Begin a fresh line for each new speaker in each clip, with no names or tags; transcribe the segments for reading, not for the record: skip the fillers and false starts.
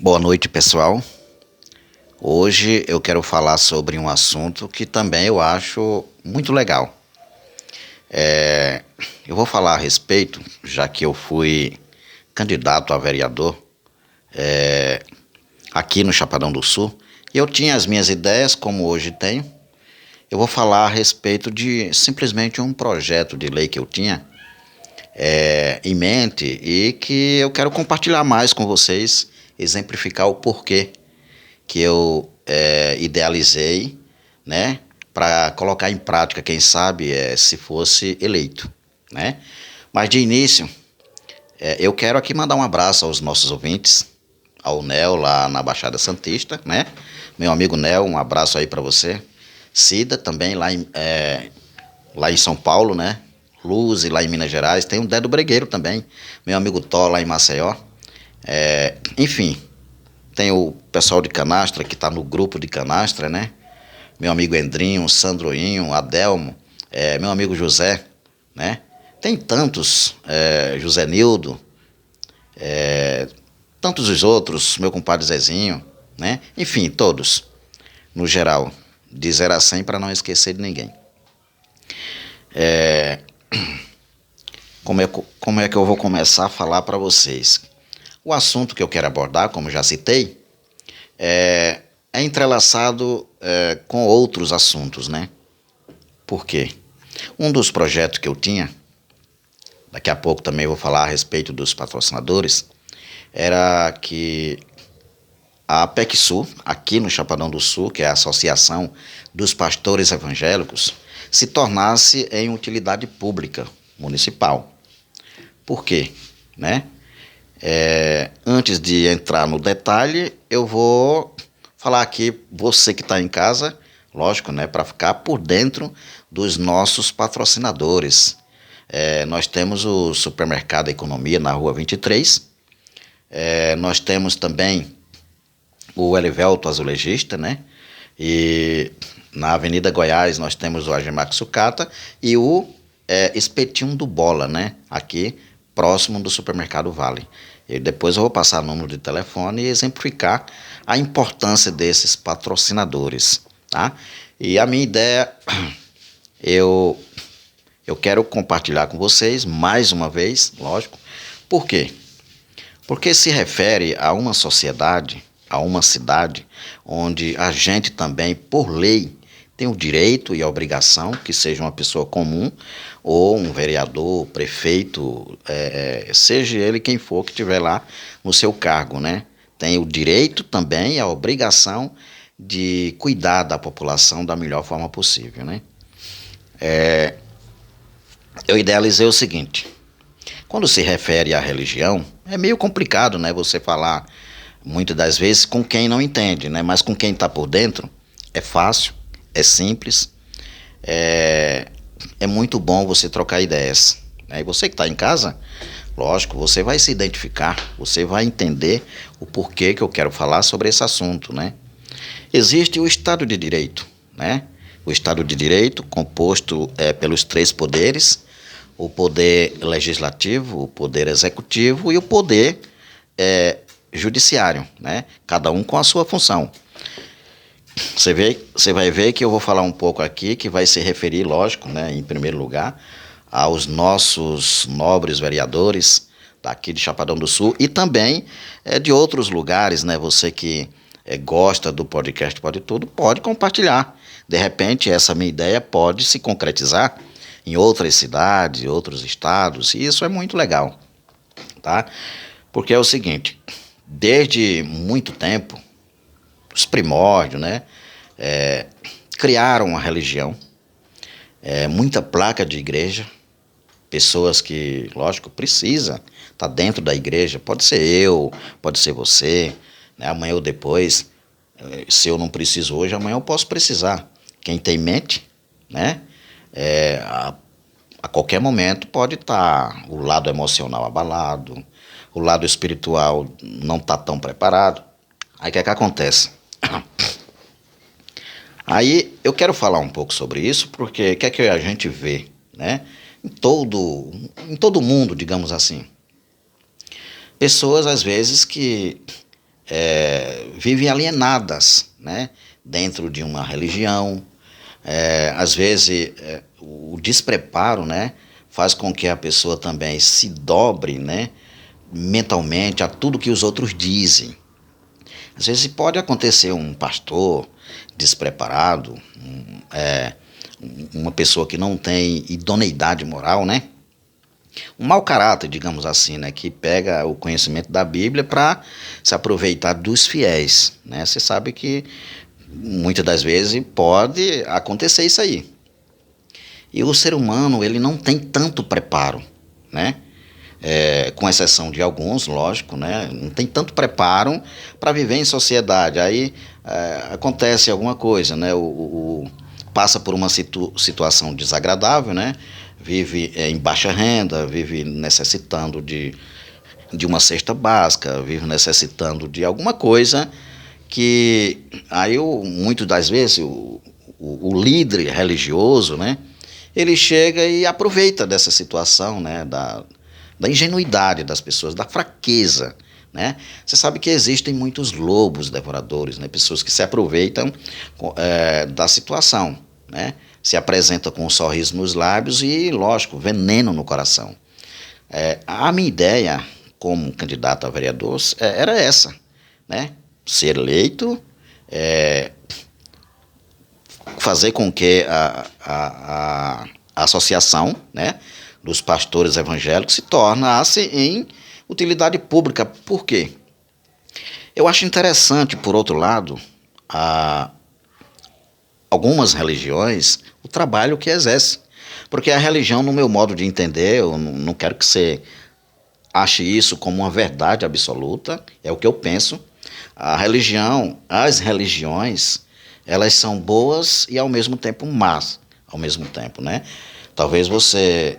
Boa noite, pessoal. Hoje eu quero falar sobre um assunto que também eu acho muito legal. Eu vou falar a respeito, já que eu fui candidato a vereador aqui no Chapadão do Sul, e eu tinha as minhas ideias, como hoje tenho. Eu vou falar a respeito de simplesmente um projeto de lei que eu tinha em mente e que eu quero compartilhar mais com vocês, exemplificar o porquê que eu idealizei, né, para colocar em prática, quem sabe, se fosse eleito, né? Mas de início, eu quero aqui mandar um abraço aos nossos ouvintes, ao Nel lá na Baixada Santista, né? Meu amigo Nel, um abraço aí para você. Cida também lá em São Paulo, né? Luz lá em Minas Gerais, tem o Dé do Bregueiro também, meu amigo Tó lá em Maceió. Enfim, tem o pessoal de Canastra que está no grupo de Canastra, né? Meu amigo Endrinho, Sandroinho, Adelmo, meu amigo José, né? Tem tantos, José Nildo, tantos os outros, meu compadre Zezinho, né? Enfim, todos, no geral, de 0 a 100 para não esquecer de ninguém. Como é que eu vou começar a falar para vocês? O assunto que eu quero abordar, como já citei, é entrelaçado com outros assuntos, né? Por quê? Um dos projetos que eu tinha, daqui a pouco também vou falar a respeito dos patrocinadores, era que a APECSul, aqui no Chapadão do Sul, que é a Associação dos Pastores Evangélicos, se tornasse em utilidade pública municipal. Por quê? Né? Antes de entrar no detalhe, eu vou falar aqui, você que está em casa, lógico, né, para ficar por dentro dos nossos patrocinadores. Nós temos o Supermercado Economia na Rua 23, nós temos também o Elivelto Azulejista, né? E na Avenida Goiás nós temos o Agemac Sucata e o Espetinho do Bola, né? Aqui próximo do Supermercado Vale. E depois eu vou passar o número de telefone e exemplificar a importância desses patrocinadores, tá? E a minha ideia, eu quero compartilhar com vocês mais uma vez, lógico. Por quê? Porque se refere a uma sociedade, a uma cidade, onde a gente também, por lei, tem o direito e a obrigação que seja uma pessoa comum ou um vereador, prefeito, seja ele quem for que estiver lá no seu cargo, né? Tem o direito também e a obrigação de cuidar da população da melhor forma possível, né? Eu idealizei o seguinte: quando se refere à religião, é meio complicado, né? Você falar muitas das vezes com quem não entende, né? Mas com quem está por dentro é fácil, é simples, é muito bom você trocar ideias, né? E você que está em casa, lógico, você vai se identificar, você vai entender o porquê que eu quero falar sobre esse assunto, né? Existe o Estado de Direito, né? O Estado de Direito composto pelos 3 poderes: o poder legislativo, o poder executivo e o poder judiciário, né? Cada um com a sua função. Você vai ver que eu vou falar um pouco aqui que vai se referir, lógico, né, em primeiro lugar, aos nossos nobres vereadores daqui de Chapadão do Sul e também de outros lugares, né? Você que gosta do podcast Pode Tudo, pode compartilhar. De repente, essa minha ideia pode se concretizar em outras cidades, outros estados, e isso é muito legal, tá? Porque é o seguinte, desde muito tempo, os primórdios, né, criaram uma religião, muita placa de igreja, pessoas que, lógico, precisa estar dentro da igreja, pode ser eu, pode ser você, né, amanhã ou depois, se eu não preciso hoje, amanhã eu posso precisar. Quem tem mente, né, a qualquer momento pode estar o lado emocional abalado, o lado espiritual não está tão preparado. Aí o que é que acontece? Aí eu quero falar um pouco sobre isso, porque o que é que a gente vê, né? Em todo mundo, digamos assim. Pessoas, às vezes, que vivem alienadas, né, dentro de uma religião. Às vezes o despreparo, né, faz com que a pessoa também se dobre, né, mentalmente a tudo que os outros dizem. Às vezes pode acontecer um pastor despreparado, uma pessoa que não tem idoneidade moral, né? Um mau caráter, digamos assim, né? Que pega o conhecimento da Bíblia para se aproveitar dos fiéis, né? Você sabe que muitas das vezes pode acontecer isso aí. E o ser humano, ele não tem tanto preparo, né? Com exceção de alguns, lógico, né? Não tem tanto preparo para viver em sociedade. Aí acontece alguma coisa, né? Passa por uma situação desagradável, né? Vive em baixa renda, vive necessitando de uma cesta básica, vive necessitando de alguma coisa que aí muitas das vezes o líder religioso, né? Ele chega e aproveita dessa situação, né? Da ingenuidade das pessoas, da fraqueza, né? Você sabe que existem muitos lobos devoradores, né? Pessoas que se aproveitam da situação, né? Se apresentam com um sorriso nos lábios e, lógico, veneno no coração. A minha ideia como candidato a vereador era essa, né? Ser eleito, fazer com que a associação, né, dos pastores evangélicos se tornasse em utilidade pública. Por quê? Eu acho interessante, por outro lado, algumas religiões, o trabalho que exerce. Porque a religião, no meu modo de entender, eu não quero que você ache isso como uma verdade absoluta, é o que eu penso. As religiões, elas são boas e ao mesmo tempo más, ao mesmo tempo, né? Talvez você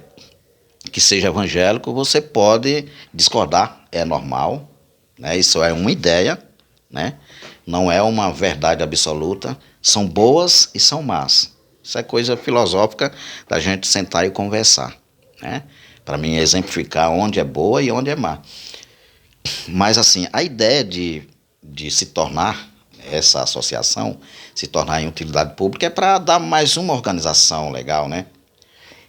que seja evangélico, você pode discordar, é normal, né? Isso é uma ideia, né? Não é uma verdade absoluta, são boas e são más. Isso é coisa filosófica da gente sentar e conversar, né? Para mim exemplificar onde é boa e onde é má. Mas assim, a ideia de se tornar essa associação, se tornar em utilidade pública, é para dar mais uma organização legal, né?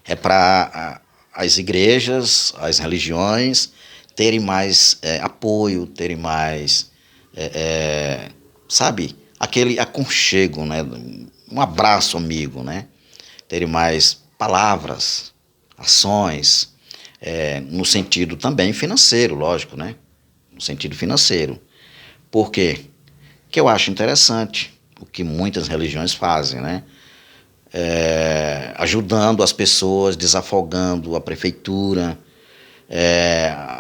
É para as igrejas, as religiões terem mais apoio, terem mais, sabe, aquele aconchego, né? Um abraço amigo, né? Terem mais palavras, ações, no sentido também financeiro, lógico, né? No sentido financeiro. Por quê? Que eu acho interessante o que muitas religiões fazem, né? Ajudando as pessoas, desafogando a prefeitura,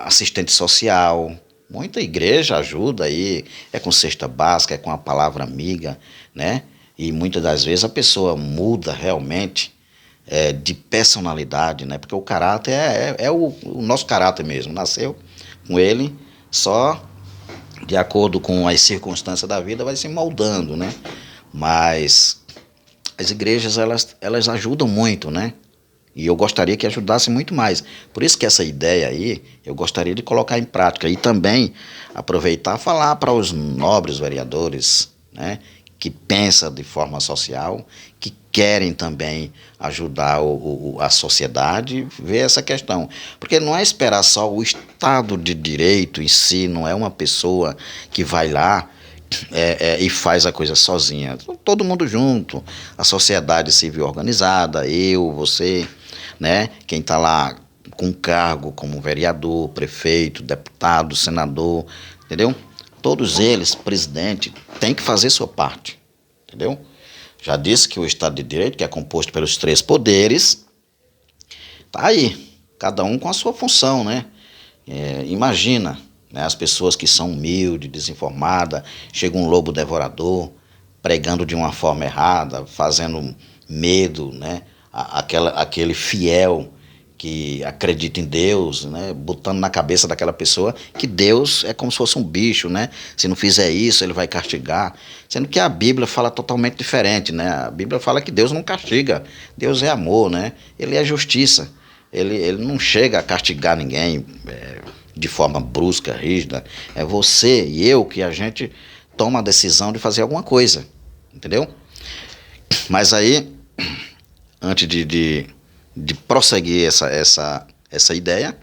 assistente social. Muita igreja ajuda aí, é com cesta básica, é com a palavra amiga, né? E muitas das vezes a pessoa muda realmente de personalidade, né? Porque o caráter é o nosso caráter mesmo, nasceu com ele, só de acordo com as circunstâncias da vida vai se moldando, né? Mas as igrejas, elas ajudam muito, né? E eu gostaria que ajudasse muito mais. Por isso que essa ideia aí, eu gostaria de colocar em prática. E também aproveitar e falar para os nobres vereadores, né, que pensam de forma social, que querem também ajudar a sociedade, ver essa questão. Porque não é esperar só o Estado de Direito em si, não é uma pessoa que vai lá e faz a coisa sozinha. Todo mundo junto, a sociedade civil organizada, eu, você, né? Quem está lá com cargo como vereador, prefeito, deputado, senador, entendeu? Todos eles, presidente, tem que fazer sua parte, entendeu? Já disse que o Estado de Direito, que é composto pelos três poderes, tá aí, cada um com a sua função, né? Imagina, né, as pessoas que são humildes, desinformadas, chega um lobo devorador, pregando de uma forma errada, fazendo medo, né? Aquele fiel que acredita em Deus, né? Botando na cabeça daquela pessoa que Deus é como se fosse um bicho, né? Se não fizer isso, ele vai castigar. Sendo que a Bíblia fala totalmente diferente, né? A Bíblia fala que Deus não castiga, Deus é amor, né? Ele é justiça, ele não chega a castigar ninguém, de forma brusca, rígida. É você e eu que a gente toma a decisão de fazer alguma coisa, entendeu? Mas aí, antes de prosseguir essa ideia,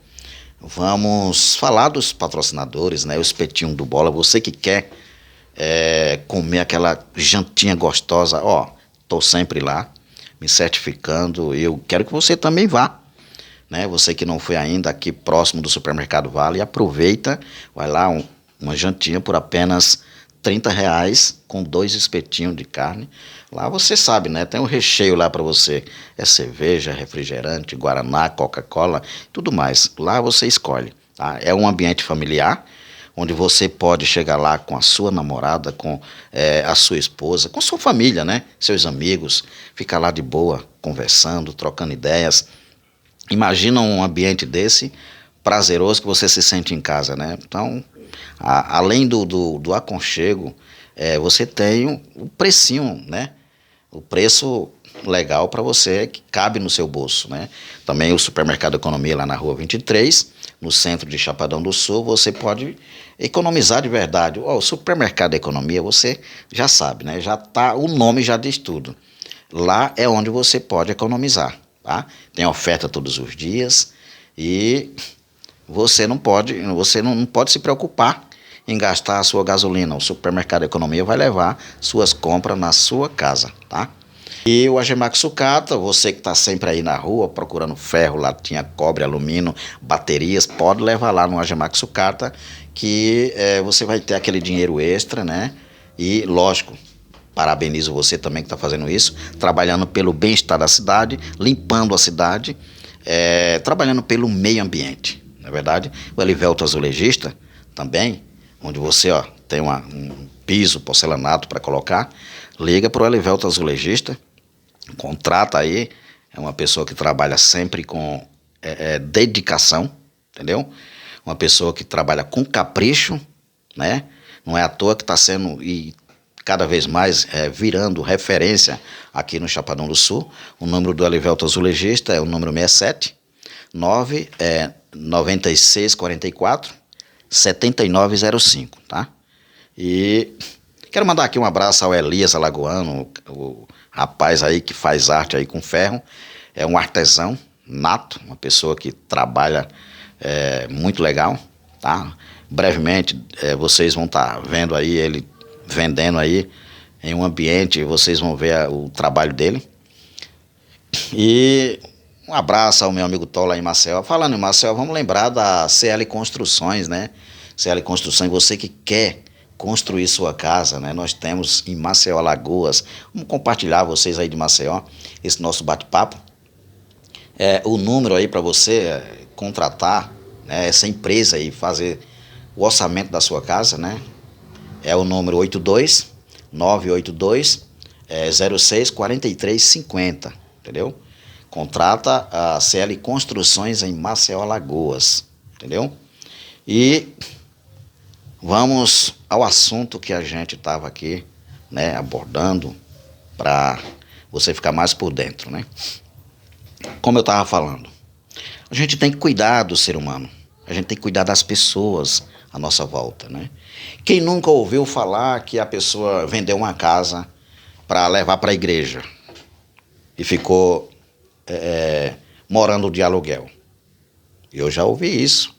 vamos falar dos patrocinadores, né? O Espetinho do Bola. Você que quer comer aquela jantinha gostosa, ó, tô sempre lá, me certificando. Eu quero que você também vá, né? Você que não foi ainda aqui próximo do Supermercado Vale, aproveita, vai lá, uma jantinha por apenas R$ 30 com 2 espetinhos de carne. Lá você sabe, né? Tem um recheio lá para você. É cerveja, refrigerante, guaraná, Coca-Cola, tudo mais. Lá você escolhe, tá? É um ambiente familiar, onde você pode chegar lá com a sua namorada, com a sua esposa, com sua família, né? Seus amigos, ficar lá de boa, conversando, trocando ideias. Imagina um ambiente desse, prazeroso, que você se sente em casa, né? Então, além do aconchego, você tem o precinho, né? O preço legal para você, que cabe no seu bolso, né? Também o Supermercado Economia lá na Rua 23, no centro de Chapadão do Sul, você pode economizar de verdade. O Supermercado Economia, você já sabe, né? Já tá, o nome já diz tudo. Lá é onde você pode economizar, tá? Tem oferta todos os dias e você não pode se preocupar em gastar a sua gasolina. O Supermercado Economia vai levar suas compras na sua casa, tá? E o Agemac Sucata, você que está sempre aí na rua procurando ferro, latinha, cobre, alumínio, baterias, pode levar lá no Agemac Sucata, que você vai ter aquele dinheiro extra, né? E, lógico, parabenizo você também que está fazendo isso, trabalhando pelo bem-estar da cidade, limpando a cidade, trabalhando pelo meio ambiente, não é verdade? O Elivelto Azulejista também, onde você tem um piso porcelanato para colocar, liga para o Elivelto Azulejista, contrata aí, é uma pessoa que trabalha sempre com dedicação, entendeu? Uma pessoa que trabalha com capricho, né? Não é à toa que está sendo e cada vez mais virando referência aqui no Chapadão do Sul. O número do Elivelto Azulejista é o número 67 9644 7905, tá? E quero mandar aqui um abraço ao Elias Alagoano, o rapaz aí que faz arte aí com ferro, é um artesão nato, uma pessoa que trabalha muito legal, tá? Brevemente vocês vão estar vendo aí ele vendendo aí em um ambiente, vocês vão ver o trabalho dele. E um abraço ao meu amigo Tola em Maceió. Falando em Maceió, vamos lembrar da CL Construções, né? CL Construções, você que quer construir sua casa, né? Nós temos em Maceió, Alagoas. Vamos compartilhar vocês aí de Maceió esse nosso bate-papo. O número aí para você contratar, né, essa empresa aí, fazer o orçamento da sua casa, né? É o número 982 06 43 50, entendeu? Contrata a CL Construções em Maceió, Alagoas, entendeu? E vamos ao assunto que a gente estava aqui, né, abordando, para você ficar mais por dentro, né? Como eu estava falando, a gente tem que cuidar do ser humano, a gente tem que cuidar das pessoas à nossa volta, né? Quem nunca ouviu falar que a pessoa vendeu uma casa para levar para a igreja e ficou morando de aluguel? Eu já ouvi isso.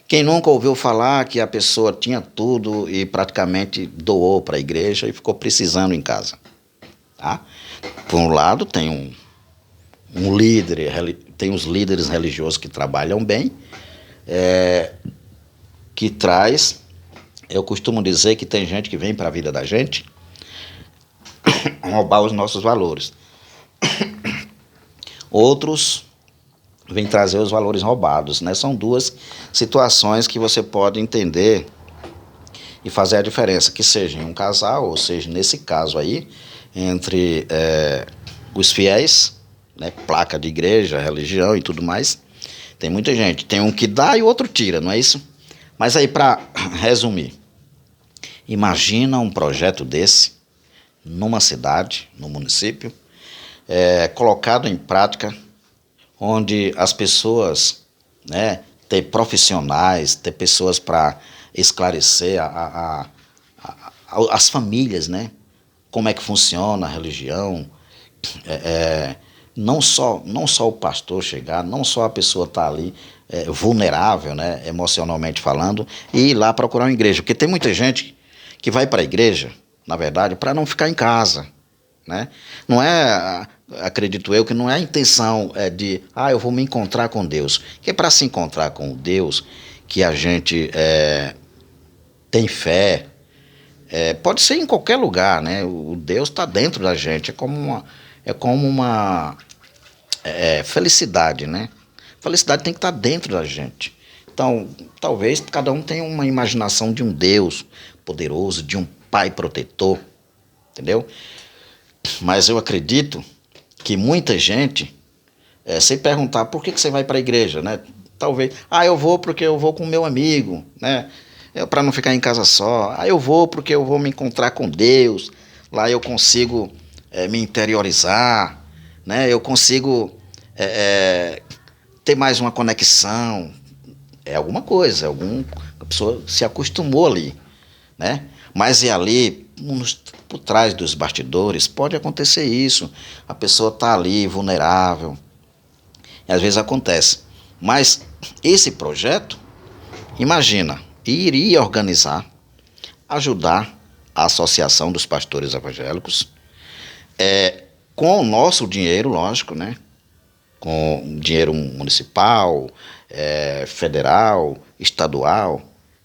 Quem nunca ouviu falar que a pessoa tinha tudo e praticamente doou para a igreja e ficou precisando em casa, tá? Por um lado tem um líder, tem os líderes religiosos que trabalham bem, que traz, eu costumo dizer que tem gente que vem para a vida da gente roubar os nossos valores. Outros vêm trazer os valores roubados, né? São duas situações que você pode entender e fazer a diferença, que seja em um casal, ou seja, nesse caso aí, entre os fiéis, né? Placa de igreja, religião e tudo mais. Tem muita gente, tem um que dá e o outro tira, não é isso? Mas aí, para resumir, imagina um projeto desse numa cidade, no município, colocado em prática, onde as pessoas, né, ter profissionais, ter pessoas para esclarecer as famílias, né? Como é que funciona a religião, não só o pastor chegar, não só a pessoa estar ali vulnerável, né, emocionalmente falando, e ir lá procurar uma igreja. Porque tem muita gente que vai para a igreja, na verdade, para não ficar em casa, né? Não é, acredito eu, que não é a intenção de, eu vou me encontrar com Deus. Que é para se encontrar com Deus, que a gente tem fé, pode ser em qualquer lugar, né? O Deus está dentro da gente, é como uma felicidade, né? Felicidade tem que estar dentro da gente. Então, talvez cada um tenha uma imaginação de um Deus poderoso, de um Pai protetor, entendeu? Mas eu acredito que muita gente, sem perguntar por que você vai para a igreja, né? Talvez, eu vou porque eu vou com meu amigo, né? Para não ficar em casa só. Eu vou porque eu vou me encontrar com Deus. Lá eu consigo me interiorizar, né? Eu consigo ter mais uma conexão. É alguma coisa, a pessoa se acostumou ali, né? Mas ali, por trás dos bastidores, pode acontecer isso. A pessoa está ali vulnerável. E às vezes acontece. Mas esse projeto, imagina, iria organizar, ajudar a Associação dos Pastores Evangélicos, com o nosso dinheiro, lógico, né? Com dinheiro municipal, federal, estadual,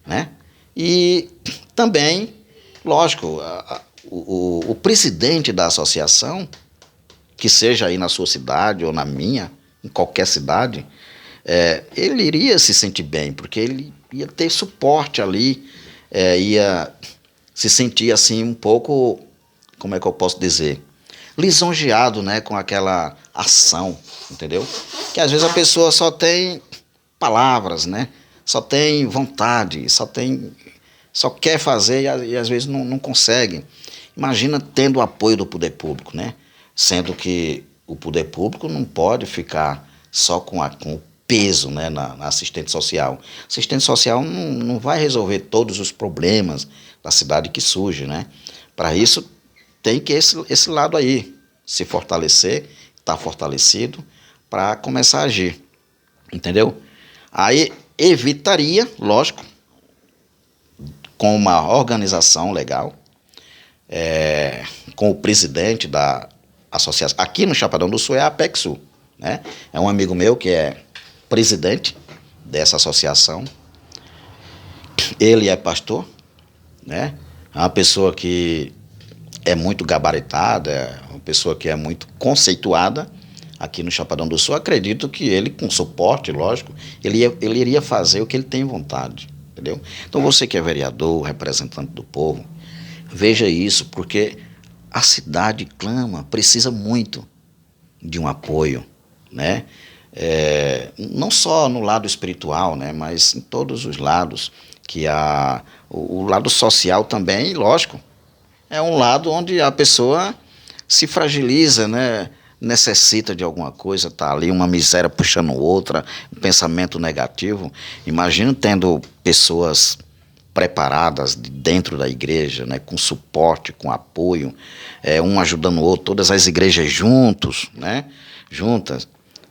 né? E também, lógico, o presidente da associação, que seja aí na sua cidade ou na minha, em qualquer cidade, ele iria se sentir bem, porque ele ia ter suporte ali, ia se sentir assim um pouco, como é que eu posso dizer, lisonjeado, né, com aquela ação, entendeu? Que às vezes a pessoa só tem palavras, né? Só tem vontade, só quer fazer e às vezes não consegue. Imagina tendo o apoio do poder público, né? Sendo que o poder público não pode ficar só com o peso, né, na assistente social. Assistente social não vai resolver todos os problemas da cidade que surge, né? Para isso tem que esse lado aí se fortalecer, estar fortalecido para começar a agir, entendeu? Aí evitaria, lógico, com uma organização legal, com o presidente da associação. Aqui no Chapadão do Sul é a APECSU, né? É um amigo meu que é presidente dessa associação. Ele é pastor, né? É uma pessoa que é muito gabaritada, é uma pessoa que é muito conceituada aqui no Chapadão do Sul. Acredito que ele, com suporte, lógico, ele iria fazer o que ele tem vontade, entendeu? Então você que é vereador, representante do povo, veja isso, porque a cidade clama, precisa muito de um apoio, né? Não só no lado espiritual, né, mas em todos os lados, que o lado social também, lógico, é um lado onde a pessoa se fragiliza, né? Necessita de alguma coisa, tá ali uma miséria puxando outra, um pensamento negativo. Imagina tendo pessoas preparadas dentro da igreja, né? Com suporte, com apoio, um ajudando o outro, todas as igrejas juntos, né? Juntas.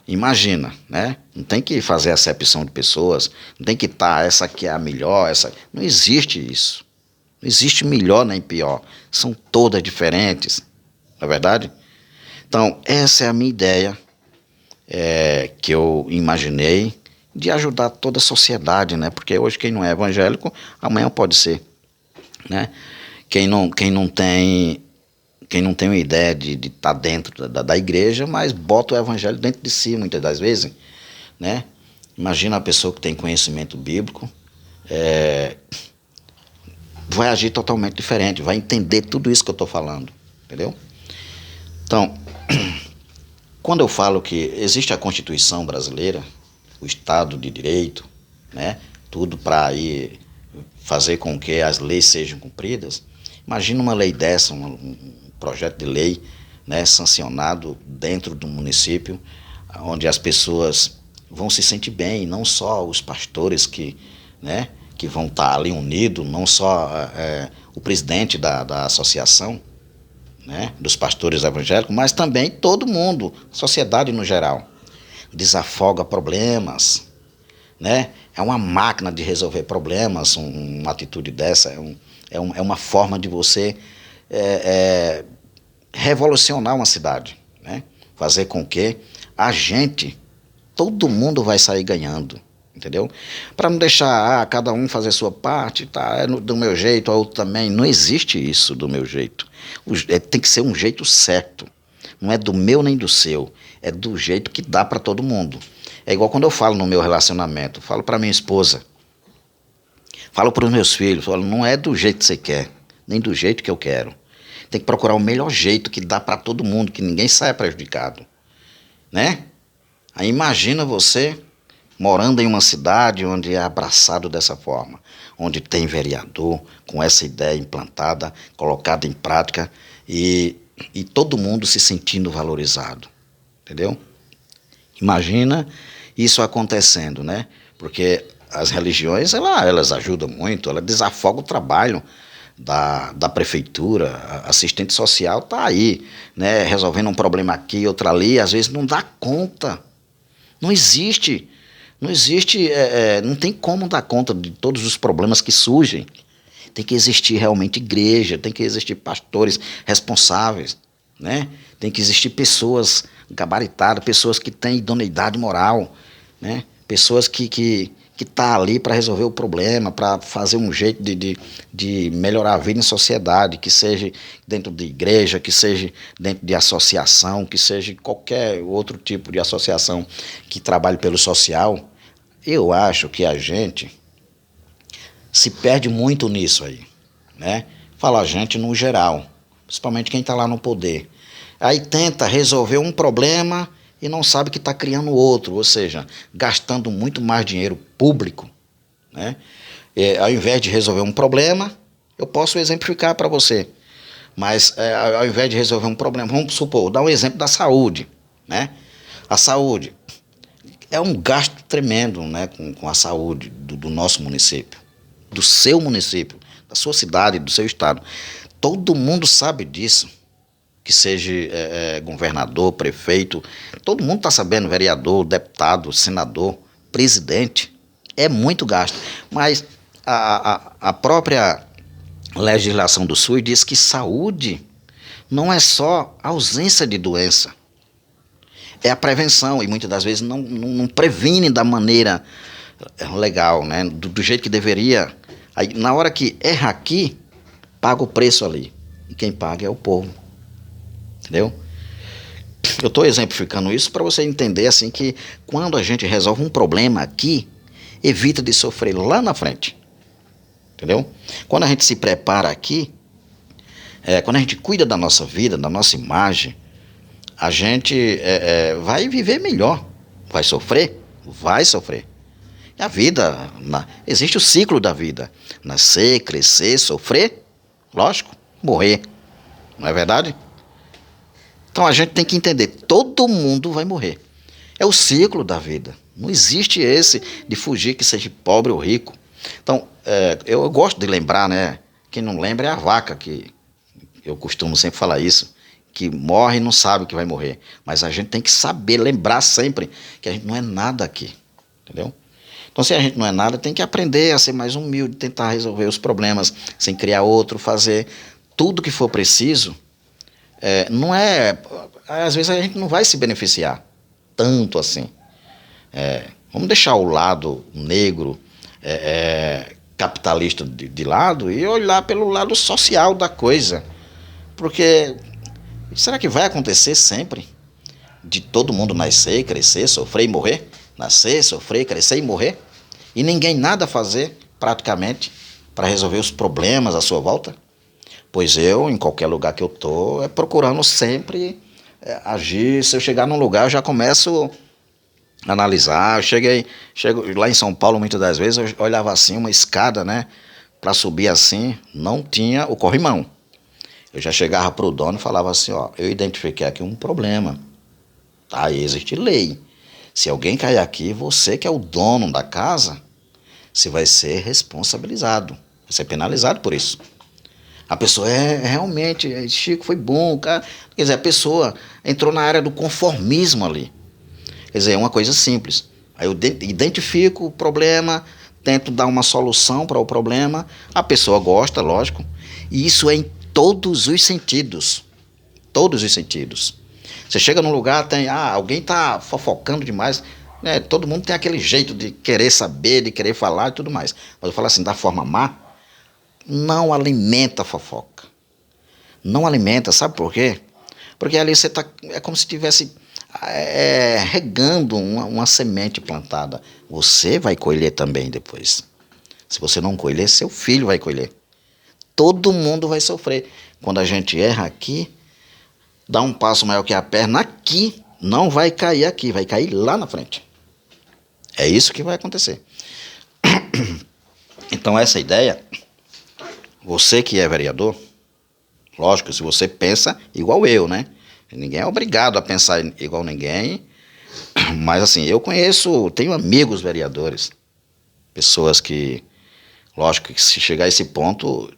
Imagina, né? Não tem que fazer acepção de pessoas, não tem que estar, essa aqui é a melhor, essa. Não existe isso. Não existe melhor nem pior. São todas diferentes, não é verdade? Então, essa é a minha ideia, que eu imaginei, de ajudar toda a sociedade, né? Porque hoje quem não é evangélico, amanhã pode ser, né? Quem não tem uma ideia de estar dentro da igreja, mas bota o evangelho dentro de si, muitas das vezes, né? Imagina a pessoa que tem conhecimento bíblico, vai agir totalmente diferente, vai entender tudo isso que eu estou falando, entendeu? Então, quando eu falo que existe a Constituição brasileira, o Estado de Direito, né, tudo para ir fazer com que as leis sejam cumpridas, imagina uma lei dessa, um projeto de lei, né, sancionado dentro do município, onde as pessoas vão se sentir bem, não só os pastores né, que vão estar ali unidos, não só o presidente da associação, né, dos pastores evangélicos, mas também todo mundo, sociedade no geral. Desafoga problemas, né? É uma máquina de resolver problemas, uma atitude dessa, é uma forma de você revolucionar uma cidade, né? Fazer com que todo mundo vai sair ganhando, entendeu? Para não deixar cada um fazer sua parte, tá, do meu jeito, a outro também. Não existe isso do meu jeito. Tem que ser um jeito certo. Não é do meu nem do seu. É do jeito que dá para todo mundo. É igual quando eu falo no meu relacionamento. Falo para minha esposa. Falo para os meus filhos. Falo, não é do jeito que você quer. Nem do jeito que eu quero. Tem que procurar o melhor jeito que dá para todo mundo. Que ninguém saia prejudicado. Né? Aí imagina você morando em uma cidade onde é abraçado dessa forma. Onde tem vereador com essa ideia implantada, colocada em prática. E todo mundo se sentindo valorizado. Entendeu? Imagina isso acontecendo, né? Porque as religiões, elas ajudam muito, elas desafogam o trabalho da prefeitura, a assistente social está aí, né? Resolvendo um problema aqui, outro ali, às vezes não dá conta. Não existe, não tem como dar conta de todos os problemas que surgem. Tem que existir realmente igreja, tem que existir pastores responsáveis, né? Tem que existir pessoas gabaritadas, pessoas que têm idoneidade moral, né? Pessoas que tá ali para resolver o problema, para fazer um jeito de melhorar a vida em sociedade, que seja dentro de igreja, que seja dentro de associação, que seja qualquer outro tipo de associação que trabalhe pelo social. Eu acho que a gente se perde muito nisso aí, né? Fala a gente no geral, principalmente quem está lá no poder. Aí tenta resolver um problema e não sabe que está criando outro, ou seja, gastando muito mais dinheiro público, né? Ao invés de resolver um problema, eu posso exemplificar para você, mas ao invés de resolver um problema, vamos supor, dar um exemplo da saúde, né? A saúde é um gasto tremendo, né, com a saúde do nosso município, do seu município, da sua cidade, do seu estado. Todo mundo sabe disso. Que seja governador, prefeito, todo mundo está sabendo, vereador, deputado, senador, presidente, é muito gasto. Mas a própria legislação do SUS diz que saúde não é só ausência de doença, é a prevenção, e muitas das vezes não previne da maneira legal, né? Do jeito que deveria. Aí, na hora que erra aqui, paga o preço ali, e quem paga é o povo. Entendeu? Eu estou exemplificando isso para você entender assim que quando a gente resolve um problema aqui, evita de sofrer lá na frente. Entendeu? Quando a gente se prepara aqui, quando a gente cuida da nossa vida, da nossa imagem, a gente vai viver melhor. Vai sofrer? Vai sofrer. E a vida, existe o ciclo da vida. Nascer, crescer, sofrer, lógico, morrer. Não é verdade? Então a gente tem que entender, todo mundo vai morrer. É o ciclo da vida. Não existe esse de fugir que seja pobre ou rico. Então, eu gosto de lembrar, né? Quem não lembra é a vaca, que eu costumo sempre falar isso, que morre e não sabe que vai morrer. Mas a gente tem que saber, lembrar sempre que a gente não é nada aqui. Entendeu? Então, se a gente não é nada, tem que aprender a ser mais humilde, tentar resolver os problemas sem criar outro, fazer tudo que for preciso. Não é, às vezes a gente não vai se beneficiar tanto assim. Vamos deixar o lado negro, capitalista de lado e olhar pelo lado social da coisa. Porque será que vai acontecer sempre de todo mundo nascer, crescer, sofrer e morrer? Nascer, sofrer, crescer e morrer? E ninguém nada fazer praticamente para resolver os problemas à sua volta? Pois eu, em qualquer lugar que eu estou, procurando sempre agir. Se eu chegar num lugar, eu já começo a analisar. Chego lá em São Paulo, muitas das vezes, eu olhava assim, uma escada, né? Para subir assim, não tinha o corrimão. Eu já chegava para o dono e falava assim, ó, eu identifiquei aqui um problema. Tá, existe lei. Se alguém cair aqui, você que é o dono da casa, você vai ser responsabilizado, vai ser penalizado por isso. A pessoa realmente, Chico foi bom, cara. Quer dizer, a pessoa entrou na área do conformismo ali. Quer dizer, é uma coisa simples. Aí eu identifico o problema, tento dar uma solução para o problema, a pessoa gosta, lógico, e isso é em todos os sentidos. Todos os sentidos. Você chega num lugar, tem, alguém está fofocando demais, né? Todo mundo tem aquele jeito de querer saber, de querer falar e tudo mais. Mas eu falo assim, da forma má, não alimenta a fofoca. Não alimenta, sabe por quê? Porque ali você está, é como se estivesse regando uma semente plantada. Você vai colher também depois. Se você não colher, seu filho vai colher. Todo mundo vai sofrer. Quando a gente erra aqui, dá um passo maior que a perna aqui, não vai cair aqui, vai cair lá na frente. É isso que vai acontecer. Então essa ideia, você que é vereador, lógico, se você pensa igual eu, né? Ninguém é obrigado a pensar igual ninguém, mas assim, eu tenho amigos vereadores, pessoas que, lógico que se chegar a esse ponto,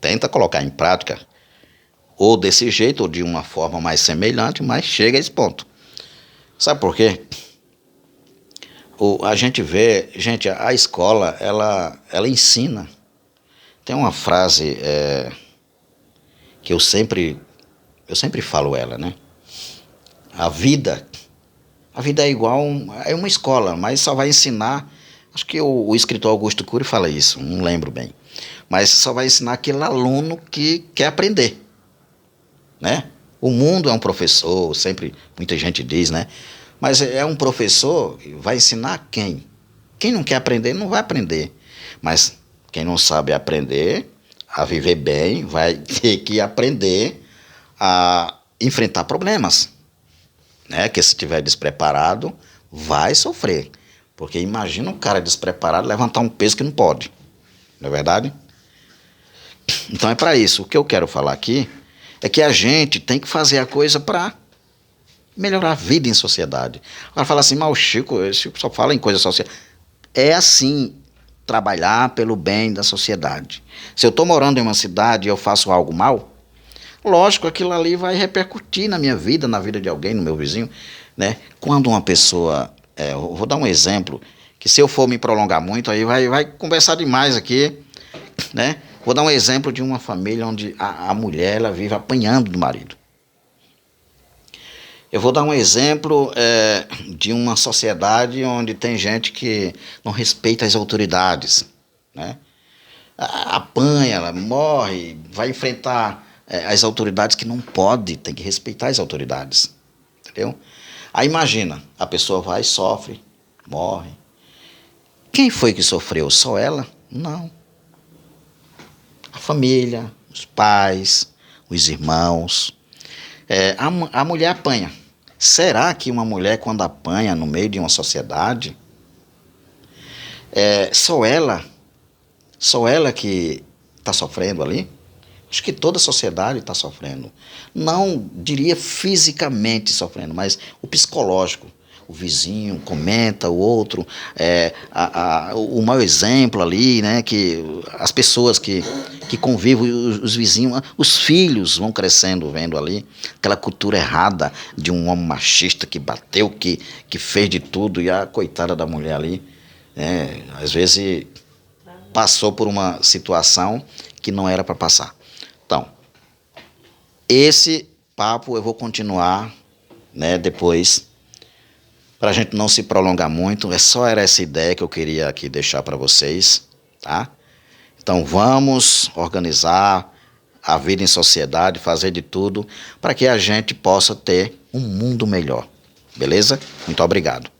tenta colocar em prática, ou desse jeito, ou de uma forma mais semelhante, mas chega a esse ponto. Sabe por quê? A gente vê, gente, a escola, ela ensina. Tem uma frase que eu sempre falo ela, né? A vida é igual, é uma escola, mas só vai ensinar, acho que o escritor Augusto Cury fala isso, não lembro bem, mas só vai ensinar aquele aluno que quer aprender, né? O mundo é um professor, sempre muita gente diz, né? Mas é um professor, vai ensinar quem? Quem não quer aprender, não vai aprender. Mas quem não sabe aprender a viver bem, vai ter que aprender a enfrentar problemas, né? Que se estiver despreparado, vai sofrer. Porque imagina um cara despreparado levantar um peso que não pode. Não é verdade? Então é para isso. O que eu quero falar aqui é que a gente tem que fazer a coisa para melhorar a vida em sociedade. Agora fala assim, mas o Chico só fala em coisa social. É assim, trabalhar pelo bem da sociedade. Se eu estou morando em uma cidade e eu faço algo mal, lógico, aquilo ali vai repercutir na minha vida, na vida de alguém, no meu vizinho, né? Quando uma pessoa, eu vou dar um exemplo, que se eu for me prolongar muito, aí vai conversar demais aqui, né? Vou dar um exemplo de uma família onde a mulher, ela vive apanhando do marido. Eu vou dar um exemplo de uma sociedade onde tem gente que não respeita as autoridades, né? Apanha, ela morre, vai enfrentar as autoridades que não pode, tem que respeitar as autoridades, entendeu? Aí imagina, a pessoa vai, sofre, morre. Quem foi que sofreu? Só ela? Não. A família, os pais, os irmãos. A mulher apanha. Será que uma mulher, quando apanha no meio de uma sociedade, só ela que está sofrendo ali? Acho que toda a sociedade está sofrendo. Não diria fisicamente sofrendo, mas o psicológico. O vizinho comenta, o outro, o mau exemplo ali, né? Que as pessoas que convivem, os vizinhos, os filhos vão crescendo vendo ali aquela cultura errada de um homem machista que bateu, que fez de tudo, e a coitada da mulher ali, às vezes passou por uma situação que não era para passar. Então, esse papo eu vou continuar, né, depois, para a gente não se prolongar muito. Era essa ideia que eu queria aqui deixar para vocês, tá? Então vamos organizar a vida em sociedade, fazer de tudo para que a gente possa ter um mundo melhor, beleza? Muito obrigado.